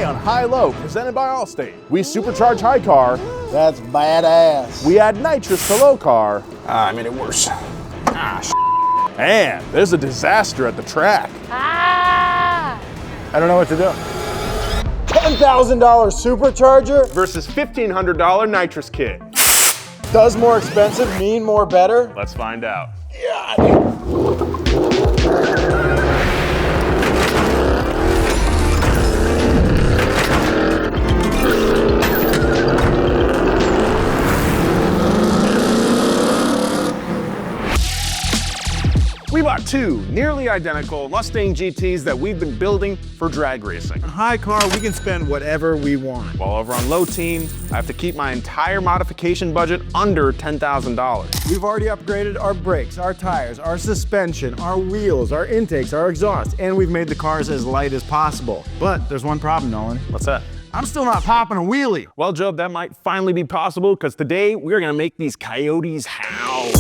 on HiLow, presented by Allstate. We supercharge high car. That's badass. We add nitrous to low car. I made it worse. And there's a disaster at the track. Ah! I don't know what to do. $10,000 supercharger Versus $1,500 nitrous kit. does more expensive mean more better? Let's find out. We bought two nearly identical Mustang GTs that we've been building for drag racing. On high car, we can spend whatever we want. While over on low team, I have to keep my entire modification budget under $10,000. We've already upgraded our brakes, our tires, our suspension, our wheels, our intakes, our exhaust, and we've made the cars as light as possible. But there's one problem, Nolan. What's that? I'm still not popping a wheelie. Well, Jobe, that might finally be possible because today we're gonna make these coyotes howl.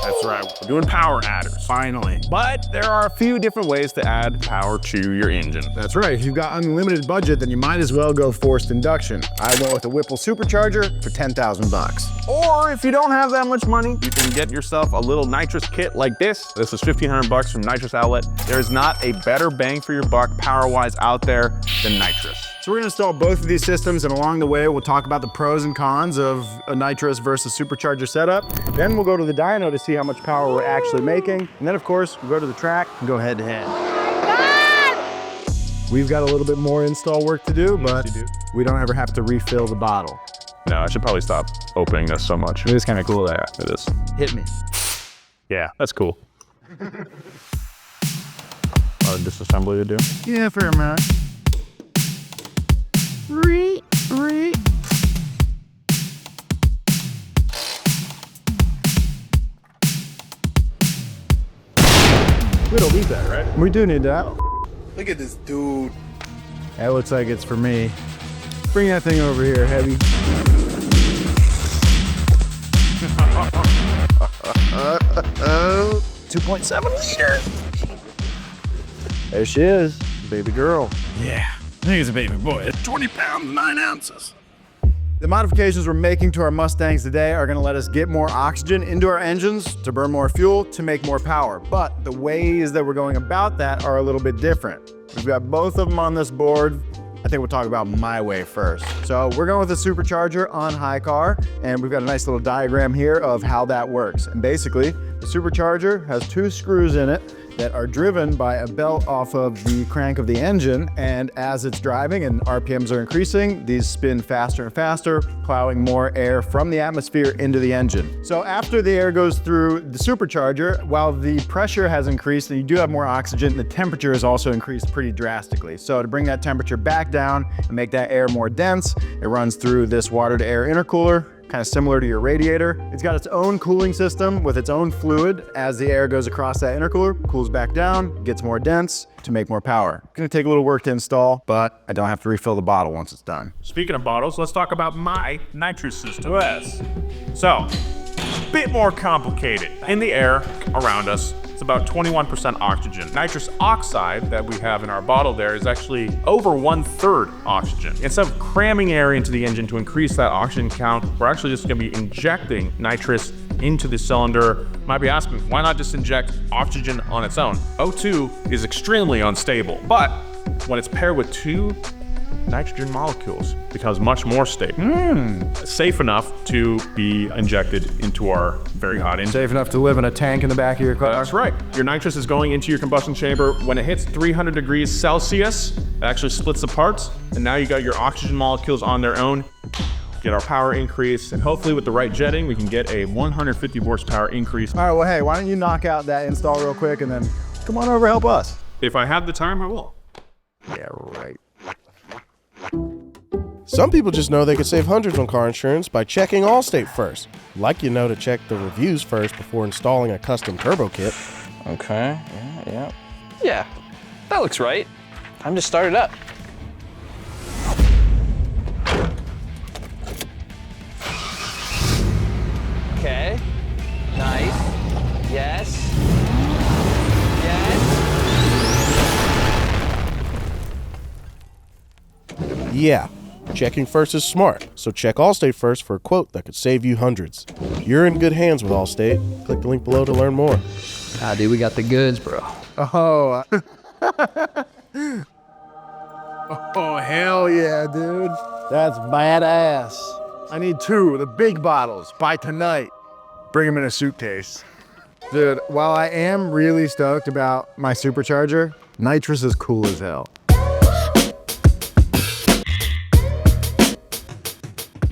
That's right, we're doing power adders. Finally. But there are a few different ways to add power to your engine. That's right, if you've got unlimited budget, then you might as well go forced induction. I went with a Whipple Supercharger for 10,000 bucks. Or if you don't have that much money, you can get yourself a little nitrous kit like this. This is 1,500 bucks from Nitrous Outlet. There is not a better bang for your buck power-wise out there than Nitrous. So we're gonna install both of these systems, and along the way, we'll talk about the pros and cons of a nitrous versus supercharger setup. Then we'll go to the dyno to see how much power we're actually making. And then of course, we'll go to the track and go head to head. We've got a little bit more install work to do, but we don't ever have to refill the bottle. No, I should probably stop opening this so much. It is kind of cool there. It is. Hit me. Yeah, that's cool. Disassembly to do? Yeah, fair amount. Re. We don't need that, right? We do need that. Look at this dude. That looks like it's for me. Bring that thing over here, Heavy. 2.7 liters. There she is, baby girl. Yeah, I think it's a baby boy. It's 20 pounds, 9 ounces. The modifications we're making to our Mustangs today are gonna let us get more oxygen into our engines to burn more fuel to make more power. But the ways that we're going about that are a little bit different. We've got both of them on this board. I think we'll talk about my way first. So we're going with a supercharger on high car, and we've got a nice little diagram here of how that works. And basically, the supercharger has 2 screws in it that are driven by a belt off of the crank of the engine, and as it's driving and RPMs are increasing, these spin faster and faster, plowing more air from the atmosphere into the engine. So after the air goes through the supercharger, while the pressure has increased and you do have more oxygen, the temperature has also increased pretty drastically. So to bring that temperature back down and make that air more dense, it runs through this water to air intercooler, kind of similar to your radiator. It's got its own cooling system with its own fluid. As the air goes across that intercooler, cools back down, gets more dense to make more power. It's gonna take a little work to install, but I don't have to refill the bottle once it's done. Speaking of bottles, let's talk about my nitrous system. Yes. So, bit more complicated. In the air around us, it's about 21% oxygen. Nitrous oxide that we have in our bottle there is actually over 1/3 oxygen. Instead of cramming air into the engine to increase that oxygen count, we're actually just gonna be injecting nitrous into the cylinder. You might be asking, why not just inject oxygen on its own? O2 is extremely unstable, but when it's paired with 2 nitrogen molecules, it becomes much more stable. Safe enough to be injected into our very hot engine. Safe enough to live in a tank in the back of your car? That's right. Your nitrous is going into your combustion chamber. When it hits 300 degrees Celsius, it actually splits apart, and now you got your oxygen molecules on their own. Get our power increase, and hopefully with the right jetting, we can get a 150 horsepower increase. All right, well, hey, why don't you knock out that install real quick and then come on over, help us. If I have the time, I will. Yeah, right. Some people just know they could save hundreds on car insurance by checking Allstate first. Like you know to check the reviews first before installing a custom turbo kit. Okay, yeah. Yeah, that looks right. Time to start it up. Okay, nice, yes, yes. Yeah, checking first is smart, so check Allstate first for a quote that could save you hundreds. You're in good hands with Allstate. Click the link below to learn more. Ah, dude, we got the goods, bro. Oh. Oh, hell yeah, dude. That's badass. I need 2, the big bottles, by tonight. Bring them in a suitcase. Dude, while I am really stoked about my Supercharger, Nitrous is cool as hell.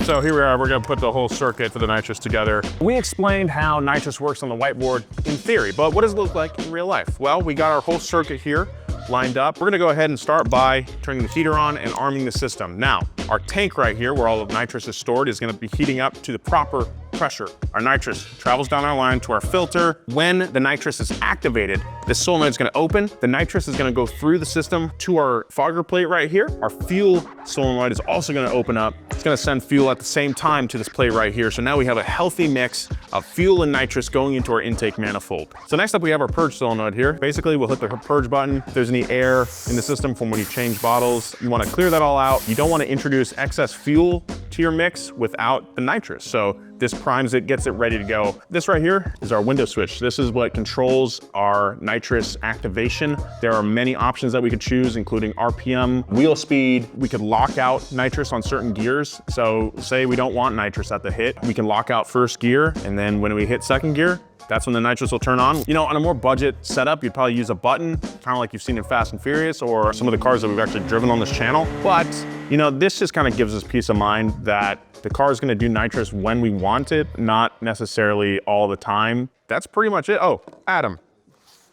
So here we are, we're gonna put the whole circuit for the Nitrous together. We explained how Nitrous works on the whiteboard in theory, but what does it look like in real life? Well, we got our whole circuit here lined up. We're gonna go ahead and start by turning the heater on and arming the system. Now, our tank right here, where all of Nitrous is stored, is gonna be heating up to the proper pressure. Our Nitrous travels down our line to our filter. When the Nitrous is activated, this solenoid is gonna open. The Nitrous is gonna go through the system to our fogger plate right here. Our fuel solenoid is also gonna open up. It's gonna send fuel at the same time to this plate right here. So now we have a healthy mix of fuel and nitrous going into our intake manifold. So next up we have our purge solenoid here. Basically we'll hit the purge button. If there's any air in the system from when you change bottles, you wanna clear that all out. You don't wanna introduce excess fuel to your mix without the nitrous. So this primes it, gets it ready to go. This right here is our window switch. This is what controls our nitrous activation. There are many options that we could choose, including RPM, wheel speed. We could lock out nitrous on certain gears. So say we don't want nitrous at the hit, we can lock out first gear, and then when we hit second gear, that's when the nitrous will turn on. You know, on a more budget setup, you'd probably use a button, kind of like you've seen in Fast and Furious or some of the cars that we've actually driven on this channel. But, you know, this just kind of gives us peace of mind that the car is gonna do nitrous when we want it, not necessarily all the time. That's pretty much it. Oh, Adam,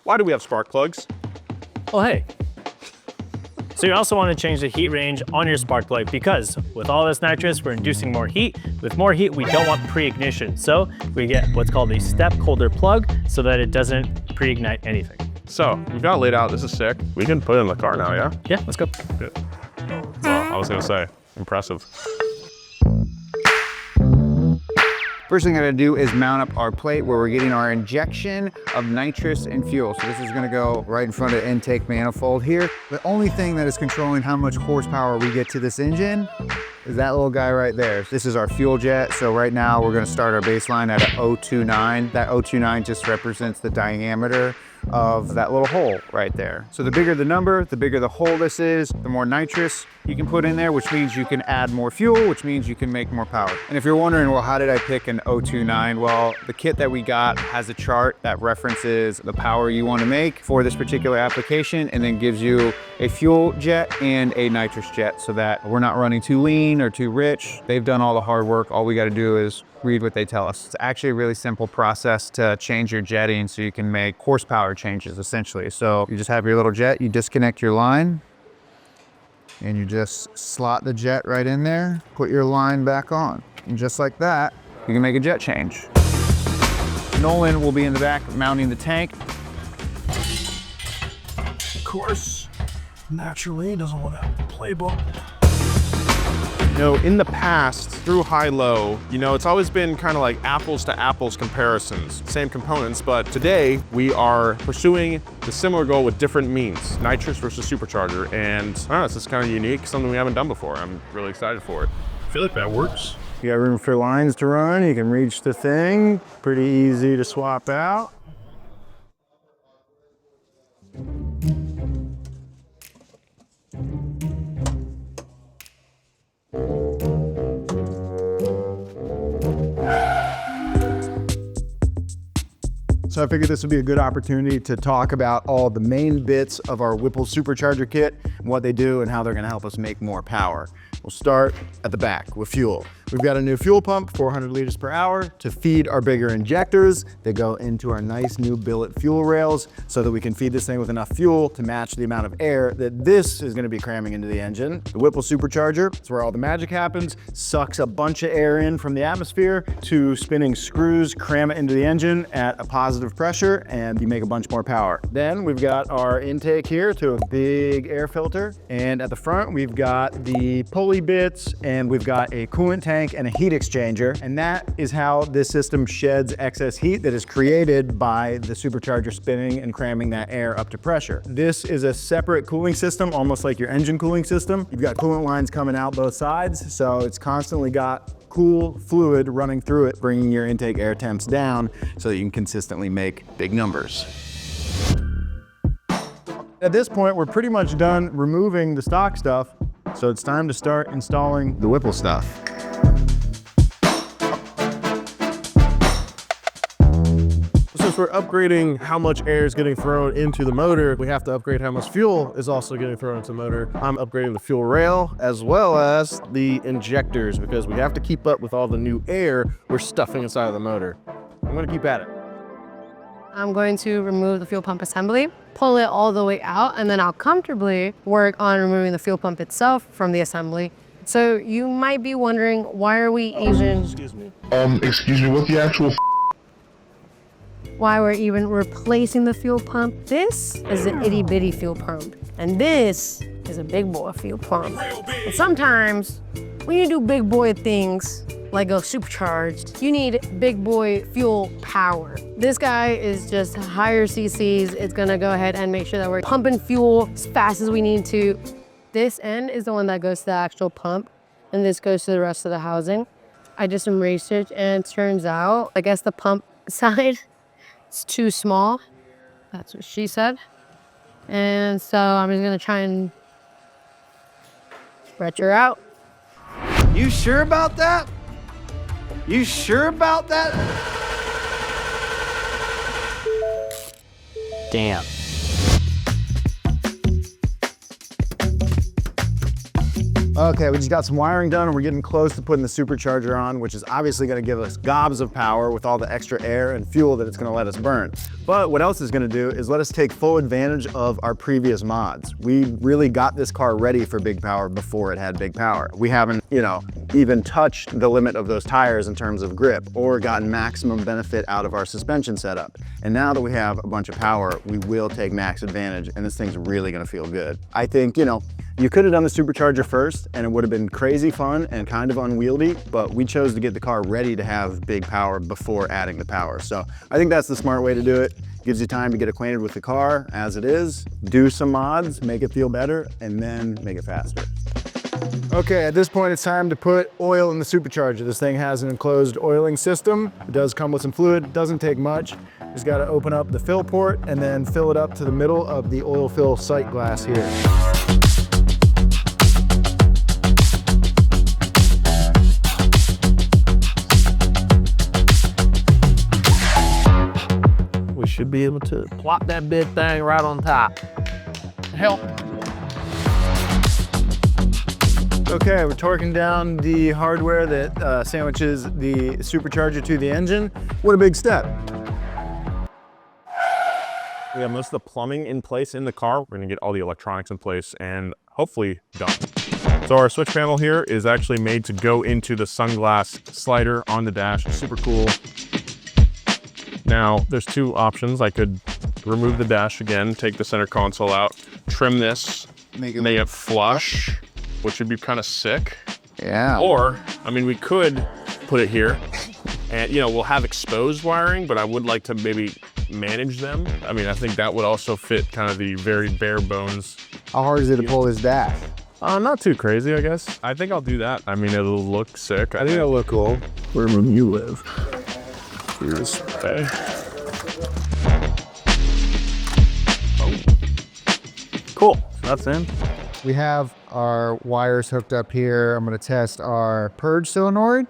why do we have spark plugs? Oh, hey. So you also want to change the heat range on your spark plug because with all this nitrous, we're inducing more heat. With more heat, we don't want pre-ignition. So we get what's called a step holder plug so that it doesn't pre-ignite anything. So we've got it laid out. This is sick. We can put it in the car now, yeah? Yeah, let's go. Good. Well, I was gonna say, impressive. First thing I gotta do is mount up our plate where we're getting our injection of nitrous and fuel. So this is gonna go right in front of the intake manifold here. The only thing that is controlling how much horsepower we get to this engine is that little guy right there. This is our fuel jet. So right now we're gonna start our baseline at a 029. That 029 just represents the diameter of that little hole right there. So the bigger the number, the bigger the hole this is, the more nitrous you can put in there, which means you can add more fuel, which means you can make more power. And if you're wondering, well, how did I pick an 029? Well, the kit that we got has a chart that references the power you want to make for this particular application and then gives you a fuel jet and a nitrous jet so that we're not running too lean or too rich. They've done all the hard work. All we got to do is read what they tell us. It's actually a really simple process to change your jetting so you can make horsepower changes essentially. So you just have your little jet, you disconnect your line and you just slot the jet right in there, put your line back on. And just like that, you can make a jet change. Nolan will be in the back mounting the tank. Of course, naturally, he doesn't want to play ball. You know, in the past, through HiLow, you know, it's always been kind of like apples to apples comparisons, same components, but today we are pursuing the similar goal with different means, nitrous versus supercharger, and I don't know, it's just kind of unique, something we haven't done before. I'm really excited for it. I feel like that works. You got room for lines to run, you can reach the thing, pretty easy to swap out. So I figured this would be a good opportunity to talk about all the main bits of our Whipple Supercharger kit, and what they do and how they're gonna help us make more power. We'll start at the back with fuel. We've got a new fuel pump, 400 liters per hour, to feed our bigger injectors. They go into our nice new billet fuel rails so that we can feed this thing with enough fuel to match the amount of air that this is gonna be cramming into the engine. The Whipple Supercharger, it's where all the magic happens, sucks a bunch of air in from the atmosphere. Two spinning screws cram it into the engine at a positive pressure and you make a bunch more power. Then we've got our intake here to a big air filter filter. And at the front, we've got the pulley bits, and we've got a coolant tank and a heat exchanger. And that is how this system sheds excess heat that is created by the supercharger spinning and cramming that air up to pressure. This is a separate cooling system, almost like your engine cooling system. You've got coolant lines coming out both sides, so it's constantly got cool fluid running through it, bringing your intake air temps down so that you can consistently make big numbers. At this point, we're pretty much done removing the stock stuff, so it's time to start installing the Whipple stuff. Since we're upgrading how much air is getting thrown into the motor, we have to upgrade how much fuel is also getting thrown into the motor. I'm upgrading the fuel rail as well as the injectors because we have to keep up with all the new air we're stuffing inside of the motor. I'm gonna keep at it. I'm going to remove the fuel pump assembly, pull it all the way out, and then I'll comfortably work on removing the fuel pump itself from the assembly. So you might be wondering, why are we even... Excuse me, what the actual why we're even replacing the fuel pump? This is an itty bitty fuel pump, and this is a big boy fuel pump. And sometimes when you do big boy things, like go supercharged, you need big boy fuel power. This guy is just higher CCs. It's gonna go ahead and make sure that we're pumping fuel as fast as we need to. This end is the one that goes to the actual pump, and this goes to the rest of the housing. I did some research, and it turns out, I guess the pump side is too small. That's what she said. And so I'm just gonna try and stretch her out. You sure about that? You sure about that? Damn. Okay, we just got some wiring done and we're getting close to putting the supercharger on, which is obviously gonna give us gobs of power with all the extra air and fuel that it's gonna let us burn. But what else it's gonna do is let us take full advantage of our previous mods. We really got this car ready for big power before it had big power. We haven't, even touched the limit of those tires in terms of grip or gotten maximum benefit out of our suspension setup. And now that we have a bunch of power, we will take max advantage and this thing's really gonna feel good. I think, you could have done the supercharger first and it would have been crazy fun and kind of unwieldy, but we chose to get the car ready to have big power before adding the power. So I think that's the smart way to do it. Gives you time to get acquainted with the car as it is, do some mods, make it feel better, and then make it faster. Okay, at this point it's time to put oil in the supercharger. This thing has an enclosed oiling system. It does come with some fluid, doesn't take much. Just gotta open up the fill port and then fill it up to the middle of the oil fill sight glass here. we should be able to plop that big thing right on top. Help. Okay, we're torquing down the hardware that sandwiches the supercharger to the engine. What a big step. We have most of the plumbing in place in the car. We're gonna get all the electronics in place and hopefully done. So our switch panel here is actually made to go into the sunglass slider on the dash. Super cool. Now, there's two options. I could remove the dash again, take the center console out, trim this, make it flush, which would be kind of sick. Yeah. Or, we could put it here and, we'll have exposed wiring, but I would like to maybe manage them. I think that would also fit kind of the very bare bones. How hard is it to pull this dash? Not too crazy, I guess. I think I'll do that. It'll look sick. I think it'll look cool. Where you live. Here's okay. Cool, that's in. We have our wires hooked up here. I'm gonna test our purge solenoid.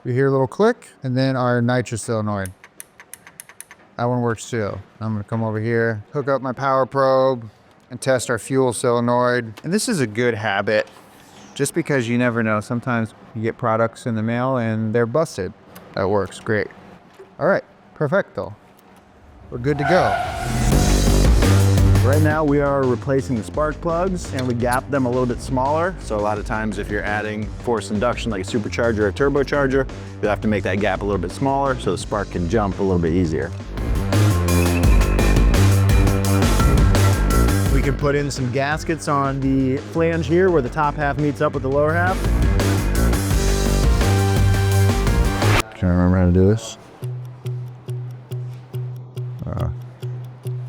We hear a little click, and then our nitrous solenoid. That one works too. I'm gonna come over here, hook up my power probe, and test our fuel solenoid. And this is a good habit, just because you never know. Sometimes you get products in the mail and they're busted. That works great. All right, perfecto. We're good to go. Right now we are replacing the spark plugs and we gap them a little bit smaller. So a lot of times if you're adding forced induction like a supercharger or a turbocharger, you'll have to make that gap a little bit smaller so the spark can jump a little bit easier. We can put in some gaskets on the flange here where the top half meets up with the lower half. Can I remember how to do this?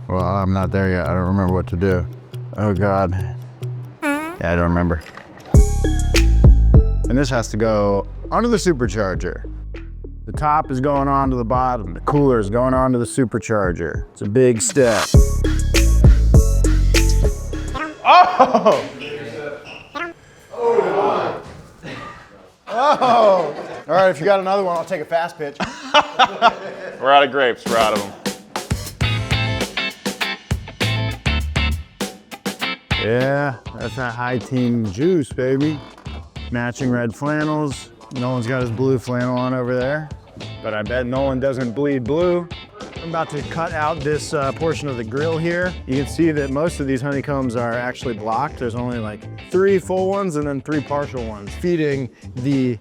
Well, I'm not there yet. I don't remember what to do. Oh God. Yeah, I don't remember. And this has to go onto the supercharger. The top is going on to the bottom. The cooler is going on to the supercharger. It's a big step. Oh! Oh! All right, if you got another one, I'll take a fast pitch. We're out of grapes. We're out of them. Yeah, that's that high team juice, baby. Matching red flannels. Nolan's got his blue flannel on over there, but I bet Nolan doesn't bleed blue. I'm about to cut out this portion of the grill here. You can see that most of these honeycombs are actually blocked. There's only like 3 full ones and then 3 partial ones, feeding the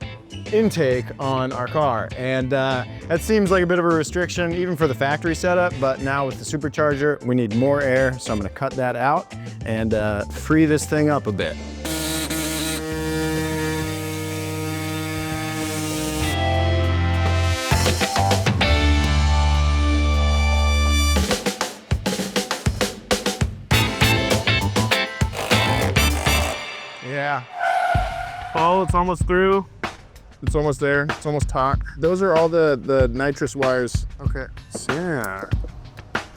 intake on our car. And that seems like a bit of a restriction even for the factory setup, but now with the supercharger, we need more air. So I'm gonna cut that out and free this thing up a bit. Yeah. Oh, it's almost through. It's almost there. It's almost taut. Those are all the nitrous wires. Okay. Yeah.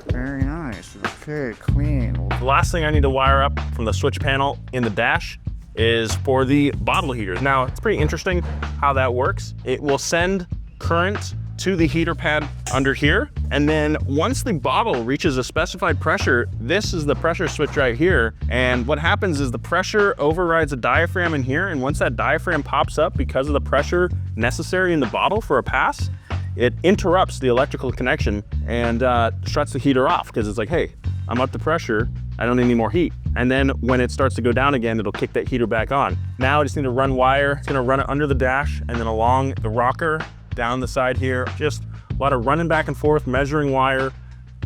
Very nice. Okay, clean. The last thing I need to wire up from the switch panel in the dash is for the bottle heaters. Now, it's pretty interesting how that works. It will send current to the heater pad under here. And then once the bottle reaches a specified pressure, this is the pressure switch right here. And what happens is the pressure overrides a diaphragm in here. And once that diaphragm pops up because of the pressure necessary in the bottle for a pass, it interrupts the electrical connection and shuts the heater off because it's like, hey, I'm up to pressure. I don't need any more heat. And then when it starts to go down again, it'll kick that heater back on. Now I just need to run wire. It's gonna run it under the dash and then along the rocker, down the side here. Just a lot of running back and forth, measuring wire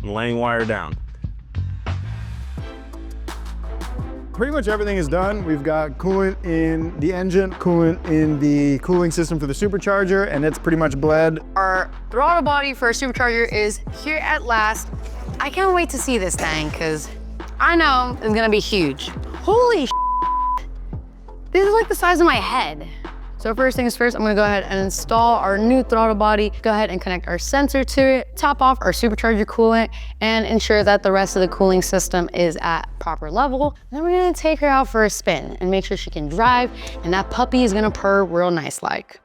and laying wire down. Pretty much everything is done. We've got coolant in the engine, coolant in the cooling system for the supercharger, and it's pretty much bled. Our throttle body for our supercharger is here at last. I can't wait to see this thing, because I know it's gonna be huge. Holy shit. This is like the size of my head. So first things first, I'm gonna go ahead and install our new throttle body, go ahead and connect our sensor to it, top off our supercharger coolant, and ensure that the rest of the cooling system is at proper level. Then we're gonna take her out for a spin and make sure she can drive, and that puppy is gonna purr real nice like.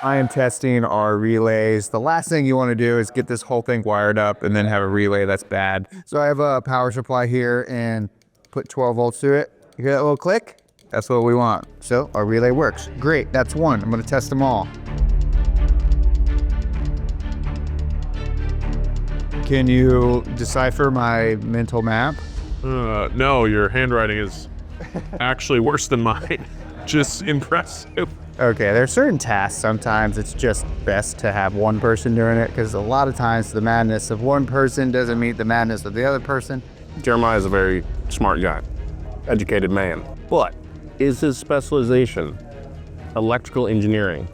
I am testing our relays. The last thing you want to do is get this whole thing wired up and then have a relay that's bad. So I have a power supply here and put 12 volts to it. You hear that little click? That's what we want. So our relay works. Great, that's one. I'm gonna test them all. Can you decipher my mental map? No, your handwriting is actually worse than mine. Just impressive. Okay, there are certain tasks sometimes it's just best to have one person doing it because a lot of times the madness of one person doesn't meet the madness of the other person. Jeremiah is a very smart guy, educated man. But is his specialization electrical engineering?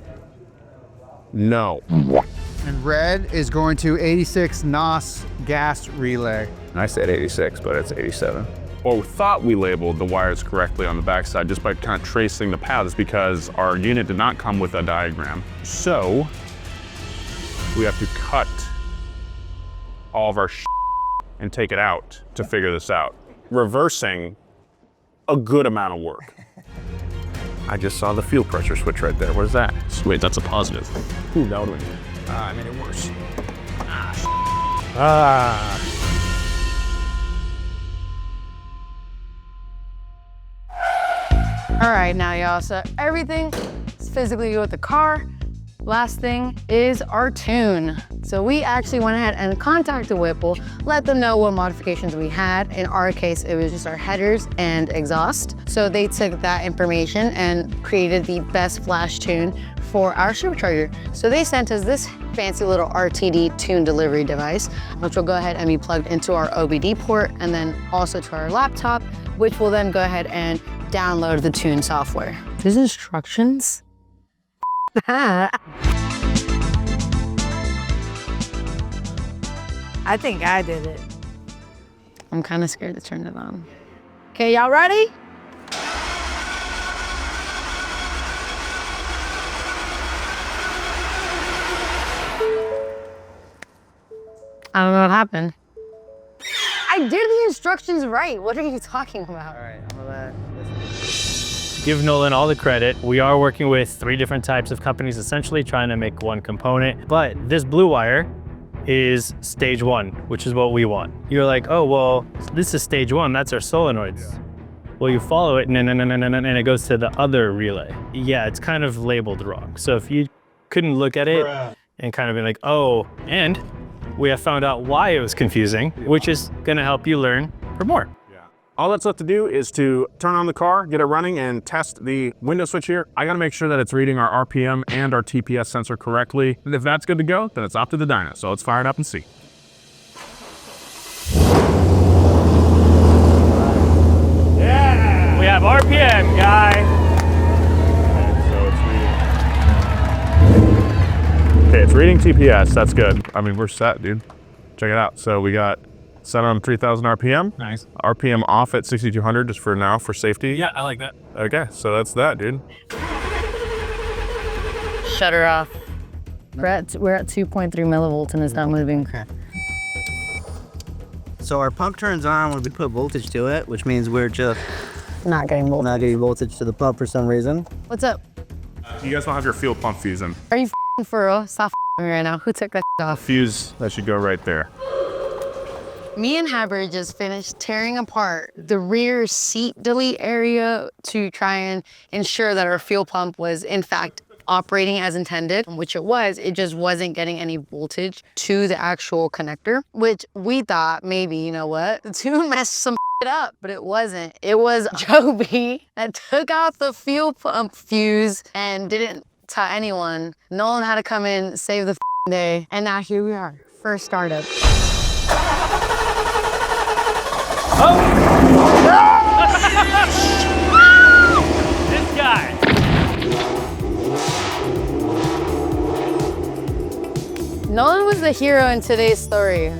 No. And red is going to 86 NOS gas relay. I said 86, but it's 87. Or we thought we labeled the wires correctly on the backside just by kind of tracing the paths because our unit did not come with a diagram. So we have to cut all of our and take it out to figure this out. Reversing a good amount of work. I just saw the fuel pressure switch right there. What is that? Wait, that's a positive. Ooh, that would have been. I made it worse. All right, now y'all, so everything is physically good with the car. Last thing is our tune. So we actually went ahead and contacted Whipple, let them know what modifications we had. In our case, it was just our headers and exhaust. So they took that information and created the best flash tune for our Supercharger. So they sent us this fancy little RTD tune delivery device, which will go ahead and be plugged into our OBD port and then also to our laptop, which will then go ahead and download the tune software. These instructions? I think I did it. I'm kind of scared to turn it on. Okay, y'all ready? I don't know what happened. I did the instructions right. What are you talking about? All right, give Nolan all the credit. We are working with 3 different types of companies, essentially trying to make one component. But this blue wire is stage 1, which is what we want. You're like, oh, well, this is stage 1. That's our solenoids. Yeah. Well, you follow it, and it goes to the other relay. Yeah, it's kind of labeled wrong. So if you couldn't look at it and kind of be like, oh, and we have found out why it was confusing, which is gonna help you learn for more. Yeah. All that's left to do is to turn on the car, get it running, and test the window switch here. I gotta make sure that it's reading our RPM and our TPS sensor correctly. And if that's good to go, then it's off to the dyno. So let's fire it up and see. Yeah! We have RPM, guy. Okay, it's reading TPS, that's good. I mean, we're set, dude. Check it out. So we got set on 3,000 RPM. Nice. RPM off at 6,200 just for now, for safety. Yeah, I like that. Okay, so that's that, dude. Shut her off. We're at 2.3 millivolts and it's not moving. Okay. So our pump turns on when we put voltage to it, which means we're just not getting voltage to the pump for some reason. What's up? You guys don't have your fuel pump fuse in. Are you for real? Stop me right now. Who took that off? Fuse, that should go right there. Me and Haber just finished tearing apart the rear seat delete area to try and ensure that our fuel pump was in fact operating as intended, which it was. It just wasn't getting any voltage to the actual connector, which we thought maybe, you know what, the tune messed some it up, but it wasn't. It was Jobe that took out the fuel pump fuse and didn't tell anyone. Nolan had to come in, save the day, and now here we are, first startup. Oh! This guy. Nolan was the hero in today's story.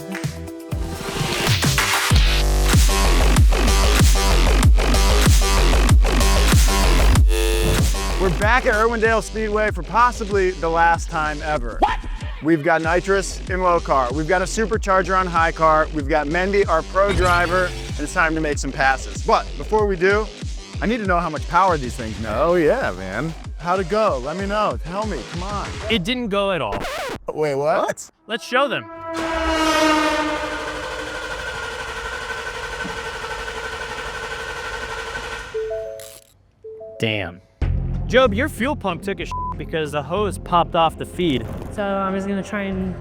We're back at Irwindale Speedway for possibly the last time ever. What? We've got Nitrous in low car. We've got a Supercharger on high car. We've got Mendy, our pro driver, and it's time to make some passes. But before we do, I need to know how much power these things make. Oh yeah, man. How'd it go? Let me know. Tell me, come on. It didn't go at all. Wait, what? Let's show them. Damn. Jobe, your fuel pump took a because the hose popped off the feed. So I'm just gonna try and...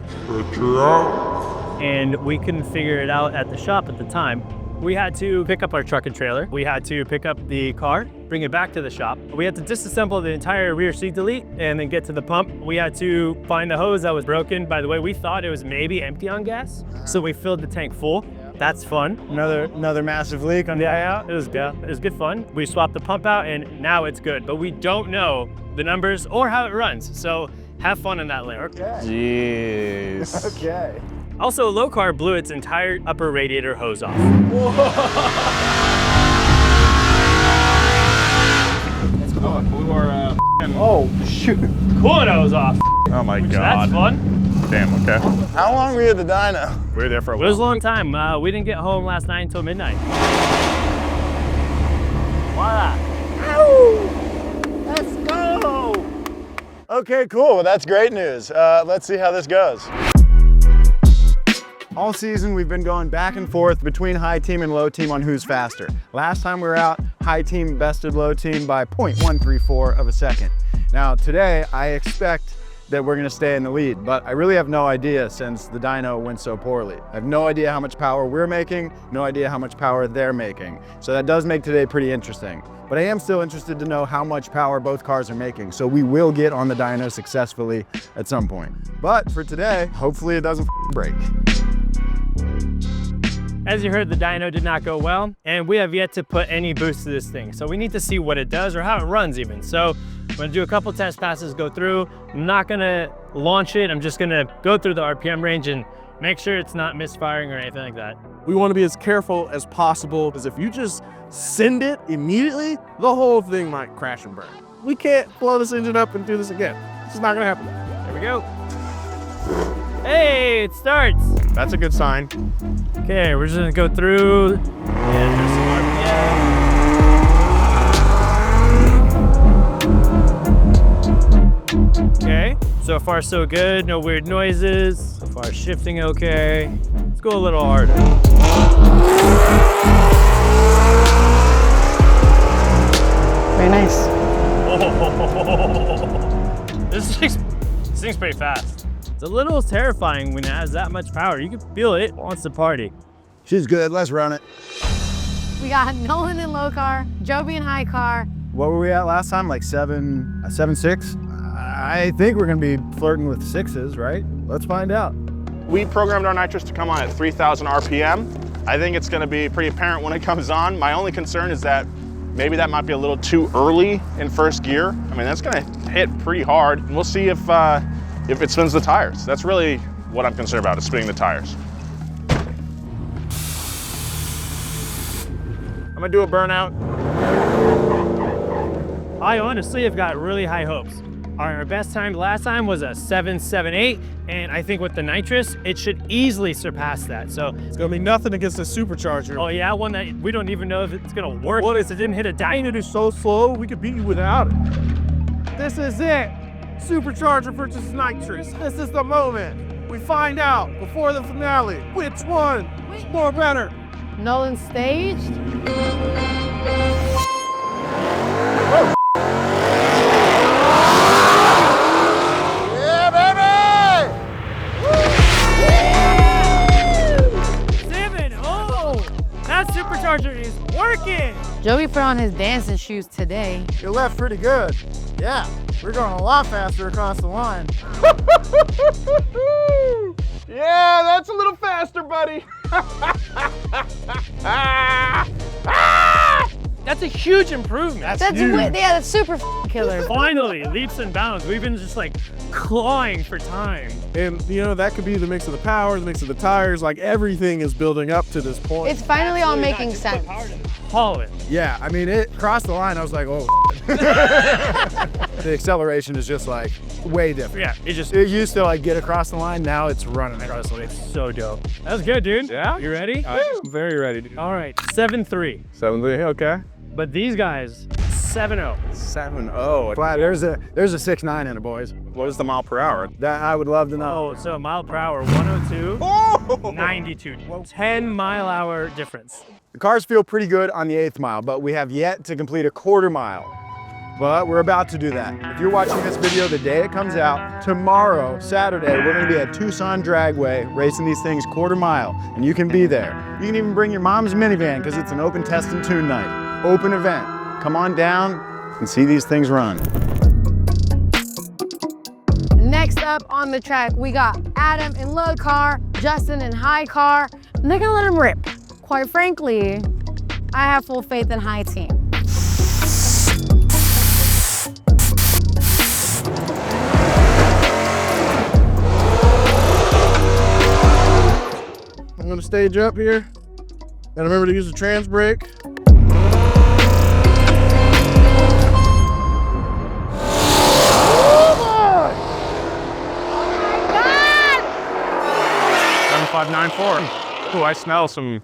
And we couldn't figure it out at the shop at the time. We had to pick up our truck and trailer. We had to pick up the car, bring it back to the shop. We had to disassemble the entire rear seat delete and then get to the pump. We had to find the hose that was broken. By the way, we thought it was maybe empty on gas. So we filled the tank full. That's fun. Another massive leak on the way out. It was good fun. We swapped the pump out and now it's good, but we don't know the numbers or how it runs. So have fun in that layer. Okay. Jeez. Okay. Also, low car blew its entire upper radiator hose off. Oh, it blew our, oh, shoot. Coolant hose off. Oh my God. That's fun. Damn, okay. How long were you at the dyno? We were there for a It while. was a long time. We didn't get home last night until midnight. Voila. Ow! Let's go! Okay, cool. Well, that's great news. Let's see how this goes. All season, we've been going back and forth between high team and low team on who's faster. Last time we were out, high team bested low team by 0.134 of a second. Now, today, I expect that we're gonna stay in the lead, but I really have no idea since the dyno went so poorly. I have no idea how much power we're making, no idea how much power they're making. So that does make today pretty interesting. But I am still interested to know how much power both cars are making. So we will get on the dyno successfully at some point. But for today, hopefully it doesn't break. As you heard, the dyno did not go well, and we have yet to put any boost to this thing. So we need to see what it does or how it runs even. So I'm gonna do a couple test passes, go through. I'm not gonna launch it. I'm just gonna go through the RPM range and make sure it's not misfiring or anything like that. We want to be as careful as possible, because if you just send it immediately, the whole thing might crash and burn. We can't blow this engine up and do this again. It's just not gonna happen. Here we go. Hey, it starts. That's a good sign. Okay, we're just gonna go through and there's some RPM. Okay, so far so good, no weird noises. So far shifting okay. Let's go a little harder. Very nice. Oh, this thing's pretty fast. It's a little terrifying when it has that much power. You can feel it wants to party. She's good, let's run it. We got Nolan in low car, Jobe in high car. What were we at last time? Like 7.6? I think we're gonna be flirting with 6s, right? Let's find out. We programmed our nitrous to come on at 3,000 RPM. I think it's gonna be pretty apparent when it comes on. My only concern is that maybe that might be a little too early in first gear. I mean, that's gonna hit pretty hard. And we'll see if it spins the tires. That's really what I'm concerned about, is spinning the tires. I'm gonna do a burnout. I honestly have got really high hopes. Our best time last time was a 7.78, and I think with the nitrous, it should easily surpass that. So It's gonna be nothing against the Supercharger. oh yeah, one that we don't even know if it's gonna work. What It didn't hit a dyno. It is so slow, we could beat you without it. This is it. Supercharger versus Nitrous. This is the moment. We find out before the finale which one is more better. Nolan staged. Yeah, baby! 7-0! That Supercharger is working! Jobe put on his dancing shoes today. You left pretty good. Yeah, we're going a lot faster across the line. Yeah, that's a little faster, buddy. That's a huge improvement. That's super killer. Finally, leaps and bounds. We've been just like clawing for time. And you know, that could be the mix of the power, the mix of the tires, like everything is building up to this point. It's finally all making sense. Haul it. Yeah, I mean, it crossed the line, I was like, oh. The acceleration is just like way different. Yeah, It used to like get across the line, now it's running across the line. It's so dope. That was good, dude. Yeah? You ready? I'm very ready, dude. All right, 7-3. 7-3, okay. But these guys, 7-0. 7-0. Flat, there's a 6.9 in it, boys. What is the mile per hour? That I would love to know. Oh, so mile per hour, 102, 92. 10 mile hour difference. The cars feel pretty good on the 8th mile, but we have yet to complete a quarter mile. But we're about to do that. If you're watching this video the day it comes out, tomorrow, Saturday, we're gonna be at Tucson Dragway racing these things quarter mile, and you can be there. You can even bring your mom's minivan because it's an open test and tune night. Open event. Come on down and see these things run. Next up on the track, we got Adam in low car, Justin in high car, and they're gonna let him rip. Quite frankly, I have full faith in high team. I'm gonna stage up here. Gotta remember to use the trans brake. God! 7594. Ooh, I smell something.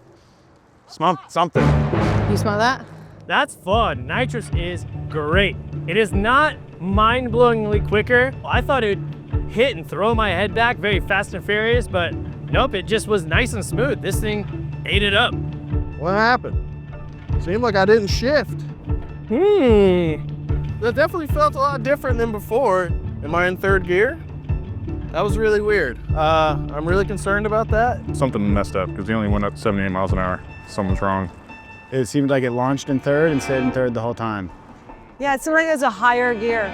You smell that? That's fun. Nitrous is great. It is not mind-blowingly quicker. I thought it would hit and throw my head back very fast and furious, but nope, it just was nice and smooth. This thing ate it up. What happened? Seemed like I didn't shift. That definitely felt a lot different than before. Am I in third gear? That was really weird. I'm really concerned about that. Something messed up because he only went up 78 miles an hour. Something's wrong. It seemed like it launched in third and stayed in third the whole time. Yeah, it seemed like it was a higher gear.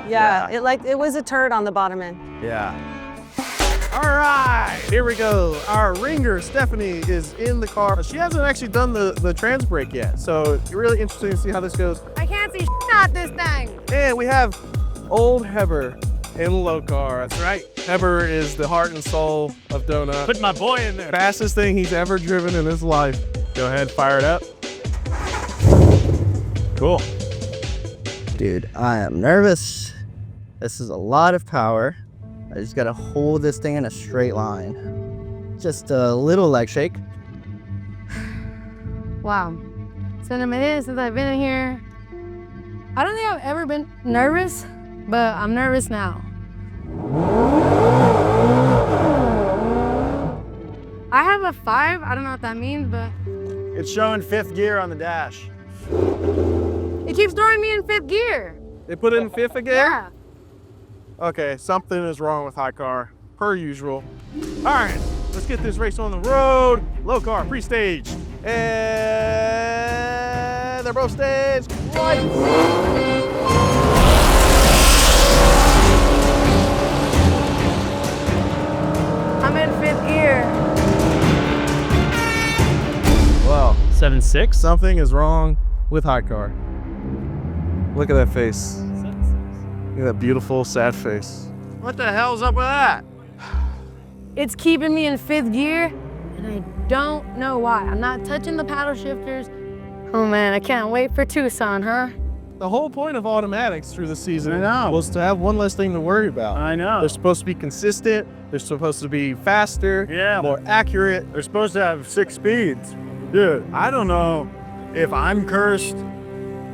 Yeah, it was a turd on the bottom end. Yeah. All right, here we go. Our ringer, Stephanie, is in the car. She hasn't actually done the trans brake yet, so it's really interesting to see how this goes. I can't see out this thing. And we have old Heber in the low car. That's right. Heber is the heart and soul of Donut. Put my boy in there. Fastest thing he's ever driven in his life. Go ahead, fire it up. Cool. Dude, I am nervous. This is a lot of power. I just gotta hold this thing in a straight line. Just a little leg shake. Wow. It's been a minute since I've been in here. I don't think I've ever been nervous, but I'm nervous now. I have a 5. I don't know what that means, but It's showing 5th gear on the dash. it keeps throwing me in 5th gear. They put it in 5th again? Yeah. Okay, something is wrong with high car, per usual. All right, let's get this race on the road. Low car, pre-stage. And they're both staged. Lights. I'm in 5th gear. Well, 7.6. something is wrong with high car. Look at that face. Look at that beautiful, sad face. What the hell's up with that? It's keeping me in 5th gear, and I don't know why. I'm not touching the paddle shifters. Oh man, I can't wait for Tucson, huh? The whole point of automatics through the season I know. was to have one less thing to worry about. I know. They're supposed to be consistent. They're supposed to be faster, Yeah. more accurate. They're supposed to have 6 speeds. Dude, I don't know if I'm cursed,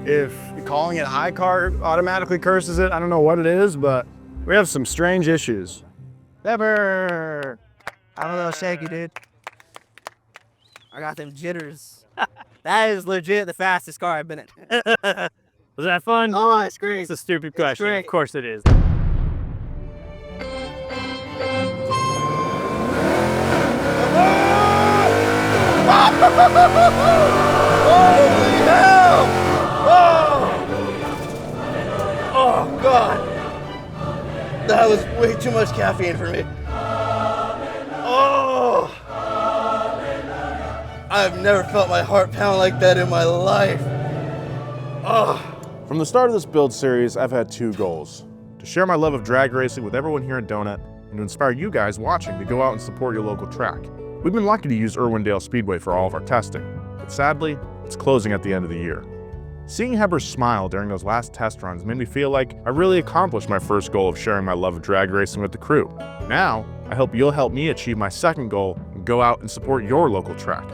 if calling it high car automatically curses it. I don't know what it is, but we have some strange issues. Never. I don't know, Shaky, dude. I got them jitters. That is legit the fastest car I've been in. Was that fun? Oh, it's great. It's a stupid question. great. Of course it is. Holy hell! Oh, God. That was way too much caffeine for me. Oh! I've never felt my heart pound like that in my life. Oh. From the start of this build series, I've had 2 goals. To share my love of drag racing with everyone here in Donut, and to inspire you guys watching to go out and support your local track. We've been lucky to use Irwindale Speedway for all of our testing, but sadly, it's closing at the end of the year. Seeing Heber's smile during those last test runs made me feel like I really accomplished my first goal of sharing my love of drag racing with the crew. Now, I hope you'll help me achieve my second goal and go out and support your local track.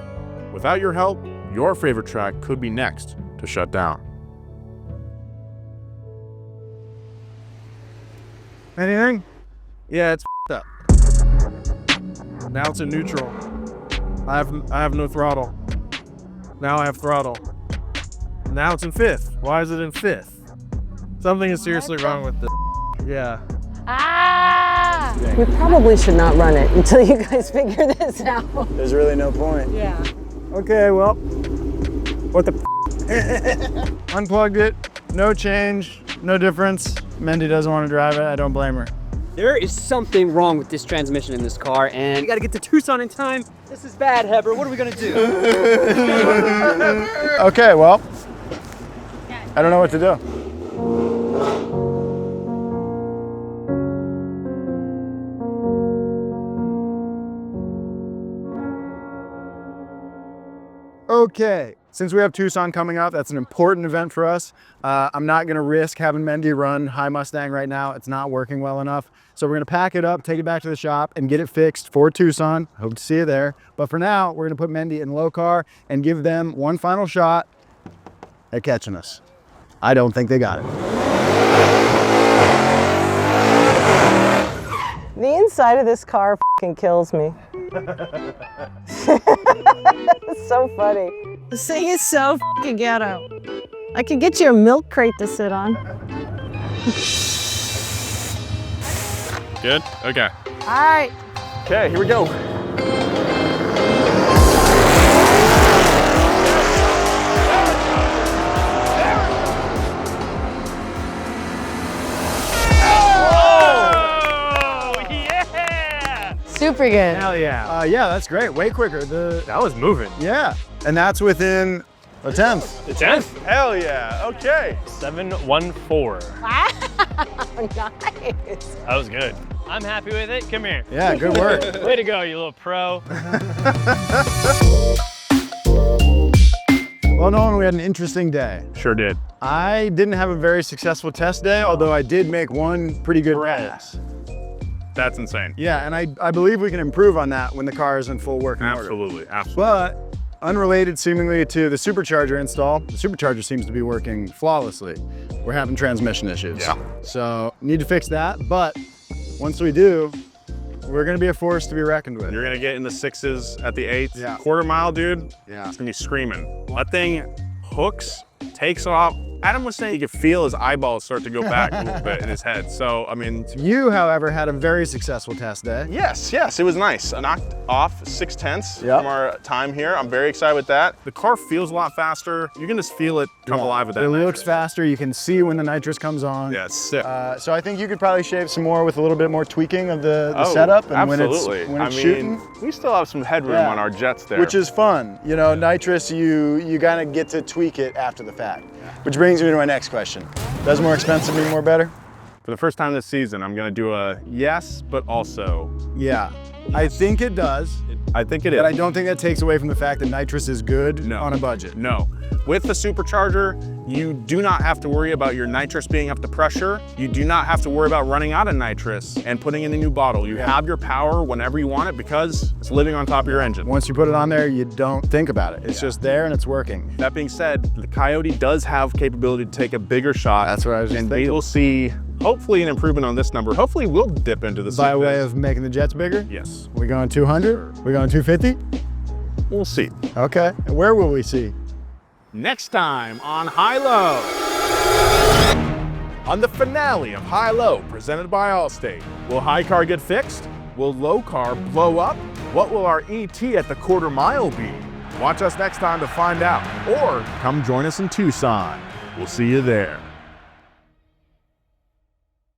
Without your help, your favorite track could be next to shut down. Anything? Yeah, it's up. Now it's in neutral. I have no throttle. Now I have throttle. Now it's in 5th. Why is it in 5th? Something is seriously wrong with this. Yeah. Ah! We probably should not run it until you guys figure this out. There's really no point. Yeah. Okay, well, what the Unplugged it, no change, no difference. Mendy doesn't want to drive it, I don't blame her. There is something wrong with this transmission in this car, and we gotta get to Tucson in time. This is bad, Heber. What are we gonna do? Okay, well, I don't know what to do. Okay, since we have Tucson coming up, that's an important event for us. I'm not gonna risk having Mendy run High Mustang right now. It's not working well enough. So we're gonna pack it up, take it back to the shop and get it fixed for Tucson. Hope to see you there. But for now, we're gonna put Mendy in low car and give them one final shot at catching us. I don't think they got it. The inside of this car fucking kills me. It's so funny. This thing is so fucking ghetto. I could get you a milk crate to sit on. Good? Okay. All right. Okay, here we go. Super good. Hell yeah. Yeah, that's great. Way quicker. That was moving. Yeah. And that's within a 10th. The 10th? Hell yeah. Okay. 7:14. Wow, nice. That was good. I'm happy with it. Come here. Yeah, good work. Way to go, you little pro. Well, Nolan, we had an interesting day. Sure did. I didn't have a very successful test day, although I did make one pretty good pass. That's insane. Yeah, and I believe we can improve on that when the car is in full working order. Absolutely. But unrelated seemingly to the Supercharger install, the Supercharger seems to be working flawlessly. We're having transmission issues. Yeah. So need to fix that, but once we do, we're gonna be a force to be reckoned with. You're gonna get in the 6s at the 8s. Yeah. Quarter mile, dude. Yeah. It's gonna be screaming. That thing hooks, takes off. Adam was saying he could feel his eyeballs start to go back a little bit in his head. So, I mean. You, however, had a very successful test day. Yes, it was nice. I knocked off 6/10 Yep. from our time here. I'm very excited with that. The car feels a lot faster. You can just feel it come alive with that. It looks nitrous. faster. You can see when the nitrous comes on. Yeah, it's sick. So I think you could probably shave some more with a little bit more tweaking of the setup. And absolutely. when it's I shooting. mean, we still have some headroom on our jets there. Which is fun. You know, nitrous, you kind of get to tweak it after the fact. Which brings me to my next question. Does more expensive mean more better? For the first time this season, I'm gonna do a yes, but also. Yeah, I think it does. I think it is. But I don't think that takes away from the fact that nitrous is good on a budget. No. With the Supercharger, you do not have to worry about your nitrous being up to pressure. You do not have to worry about running out of nitrous and putting in a new bottle. You have your power whenever you want it because it's living on top of your engine. Once you put it on there, you don't think about it. It's just there and it's working. That being said, the Coyote does have capability to take a bigger shot. That's what I was just thinking. And we'll see, hopefully, an improvement on this number. Hopefully, we'll dip into the By way of making the jets bigger? Yes. We going 200? We going 250? We'll see. Okay. And where will we see? Next time on HiLow. On the finale of HiLow, presented by Allstate, will high car get fixed? Will low car blow up? What will our ET at the quarter mile be? Watch us next time to find out, or come join us in Tucson. We'll see you there.